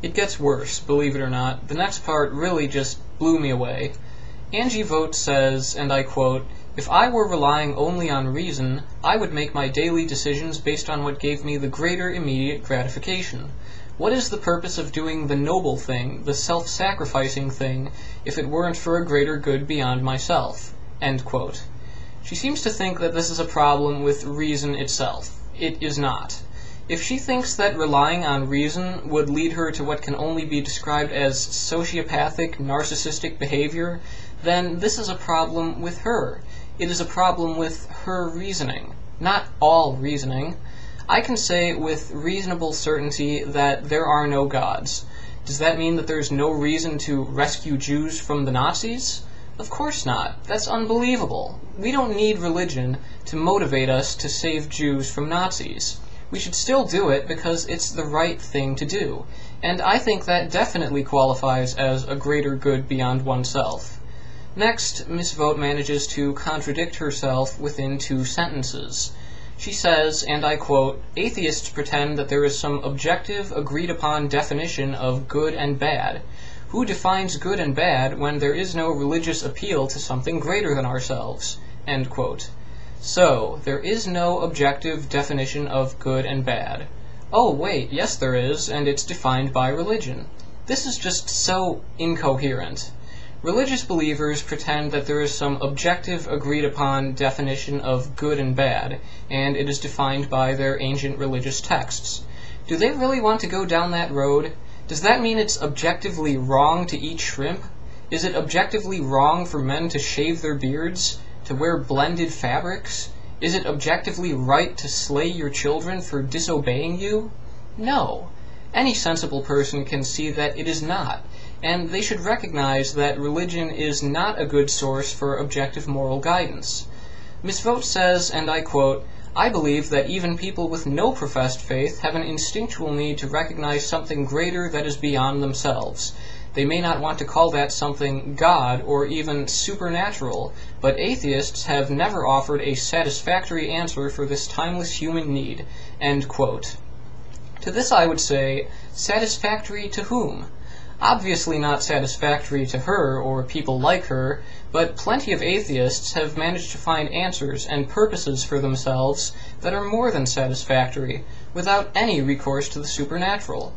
It gets worse, believe it or not. The next part really just blew me away. Angie Vogt says, and I quote, "If I were relying only on reason, I would make my daily decisions based on what gave me the greater immediate gratification. What is the purpose of doing the noble thing, the self-sacrificing thing, if it weren't for a greater good beyond myself?" End quote. She seems to think that this is a problem with reason itself. It is not. If she thinks that relying on reason would lead her to what can only be described as sociopathic, narcissistic behavior, then this is a problem with her. It is a problem with her reasoning, not all reasoning. I can say with reasonable certainty that there are no gods. Does that mean that there's no reason to rescue Jews from the Nazis? Of course not. That's unbelievable. We don't need religion to motivate us to save Jews from Nazis. We should still do it because it's the right thing to do, and I think that definitely qualifies as a greater good beyond oneself. Next, Miss Vogt manages to contradict herself within 2 sentences. She says, and I quote, "Atheists pretend that there is some objective, agreed-upon definition of good and bad. Who defines good and bad when there is no religious appeal to something greater than ourselves?" End quote. So, there is no objective definition of good and bad. Oh wait, yes there is, and it's defined by religion. This is just so incoherent. Religious believers pretend that there is some objective, agreed-upon definition of good and bad, and it is defined by their ancient religious texts. Do they really want to go down that road? Does that mean it's objectively wrong to eat shrimp? Is it objectively wrong for men to shave their beards? To wear blended fabrics? Is it objectively right to slay your children for disobeying you? No. Any sensible person can see that it is not, and they should recognize that religion is not a good source for objective moral guidance. Miss Vogt says, and I quote, "I believe that even people with no professed faith have an instinctual need to recognize something greater that is beyond themselves. They may not want to call that something God or even supernatural, but atheists have never offered a satisfactory answer for this timeless human need." End quote. To this I would say, satisfactory to whom? Obviously not satisfactory to her or people like her, but plenty of atheists have managed to find answers and purposes for themselves that are more than satisfactory, without any recourse to the supernatural.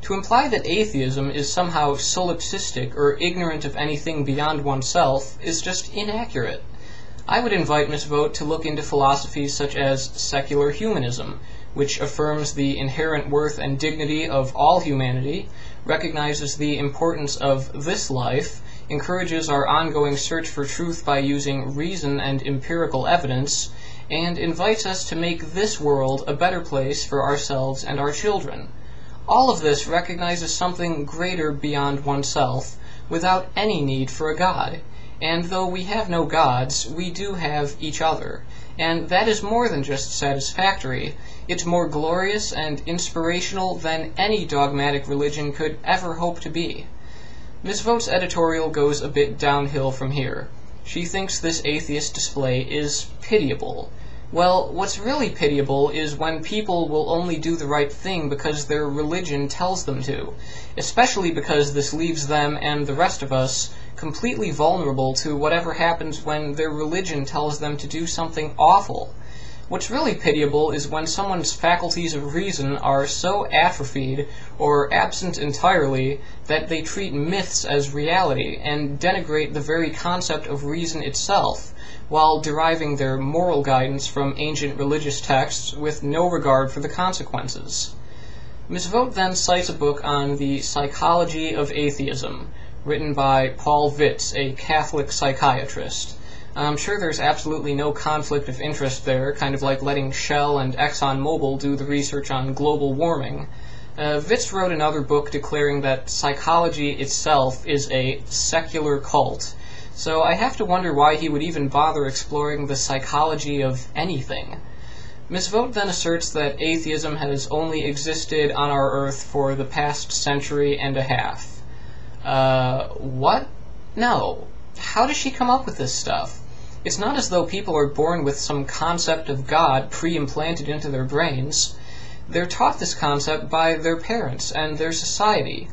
To imply that atheism is somehow solipsistic or ignorant of anything beyond oneself is just inaccurate. I would invite Miss Vogt to look into philosophies such as secular humanism, which affirms the inherent worth and dignity of all humanity, recognizes the importance of this life, encourages our ongoing search for truth by using reason and empirical evidence, and invites us to make this world a better place for ourselves and our children. All of this recognizes something greater beyond oneself, without any need for a god. And though we have no gods, we do have each other. And that is more than just satisfactory. It's more glorious and inspirational than any dogmatic religion could ever hope to be. Miss Vogt's editorial goes a bit downhill from here. She thinks this atheist display is pitiable. Well, what's really pitiable is when people will only do the right thing because their religion tells them to, especially because this leaves them and the rest of us completely vulnerable to whatever happens when their religion tells them to do something awful. What's really pitiable is when someone's faculties of reason are so atrophied or absent entirely that they treat myths as reality and denigrate the very concept of reason itself, while deriving their moral guidance from ancient religious texts with no regard for the consequences. Miss Vogt then cites a book on the psychology of atheism, written by Paul Vitz, a Catholic psychiatrist. I'm sure there's absolutely no conflict of interest there, kind of like letting Shell and ExxonMobil do the research on global warming. Vitz wrote another book declaring that psychology itself is a secular cult, so I have to wonder why he would even bother exploring the psychology of anything. Miss Vogt then asserts that atheism has only existed on our Earth for the past century and a half. What? No. How does she come up with this stuff? It's not as though people are born with some concept of God pre-implanted into their brains. They're taught this concept by their parents and their society.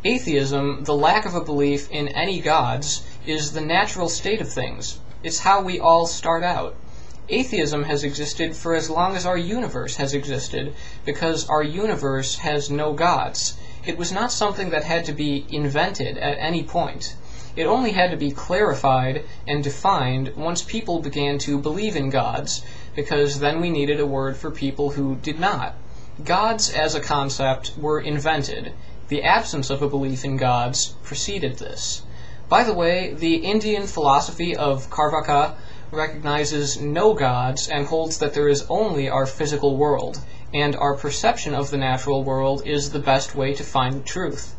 Atheism, the lack of a belief in any gods, is the natural state of things. It's how we all start out. Atheism has existed for as long as our universe has existed, because our universe has no gods. It was not something that had to be invented at any point. It only had to be clarified and defined once people began to believe in gods, because then we needed a word for people who did not. Gods as a concept were invented. The absence of a belief in gods preceded this. By the way, the Indian philosophy of Carvaka recognizes no gods and holds that there is only our physical world, and our perception of the natural world is the best way to find the truth.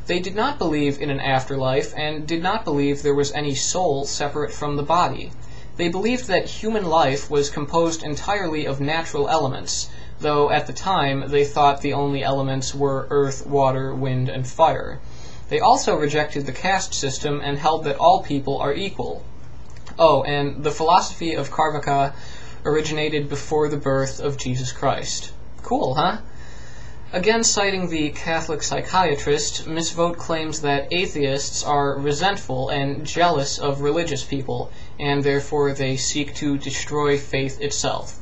They did not believe in an afterlife and did not believe there was any soul separate from the body. They believed that human life was composed entirely of natural elements, though at the time they thought the only elements were earth, water, wind, and fire. They also rejected the caste system and held that all people are equal. Oh, and the philosophy of Carvaka originated before the birth of Jesus Christ. Cool, huh? Again, citing the Catholic psychiatrist, Ms. Vogt claims that atheists are resentful and jealous of religious people, and therefore they seek to destroy faith itself.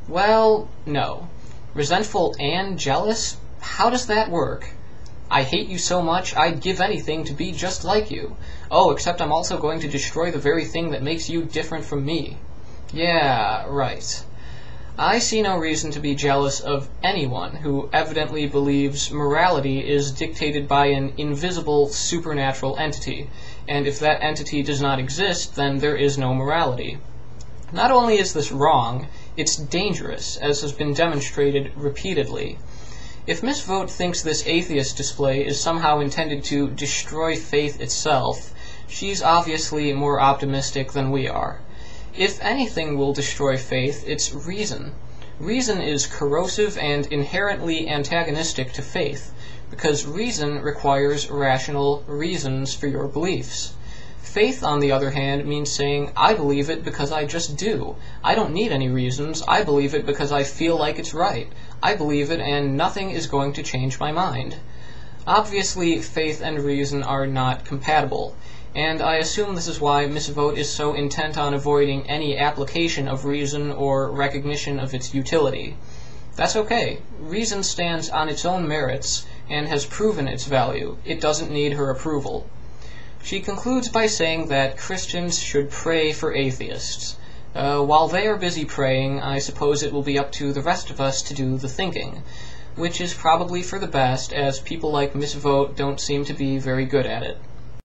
Well, no. Resentful and jealous? How does that work? I hate you so much, I'd give anything to be just like you. Oh, except I'm also going to destroy the very thing that makes you different from me. Yeah, right. I see no reason to be jealous of anyone who evidently believes morality is dictated by an invisible supernatural entity, and if that entity does not exist, then there is no morality. Not only is this wrong, it's dangerous, as has been demonstrated repeatedly. If Miss Vogt thinks this atheist display is somehow intended to destroy faith itself, she's obviously more optimistic than we are. If anything will destroy faith, it's reason. Reason is corrosive and inherently antagonistic to faith, because reason requires rational reasons for your beliefs. Faith, on the other hand, means saying, I believe it because I just do. I don't need any reasons. I believe it because I feel like it's right. I believe it and nothing is going to change my mind. Obviously, faith and reason are not compatible, and I assume this is why Miss Vogt is so intent on avoiding any application of reason or recognition of its utility. That's okay. Reason stands on its own merits and has proven its value. It doesn't need her approval. She concludes by saying that Christians should pray for atheists. While they are busy praying, I suppose it will be up to the rest of us to do the thinking, which is probably for the best, as people like Miss Vogt don't seem to be very good at it.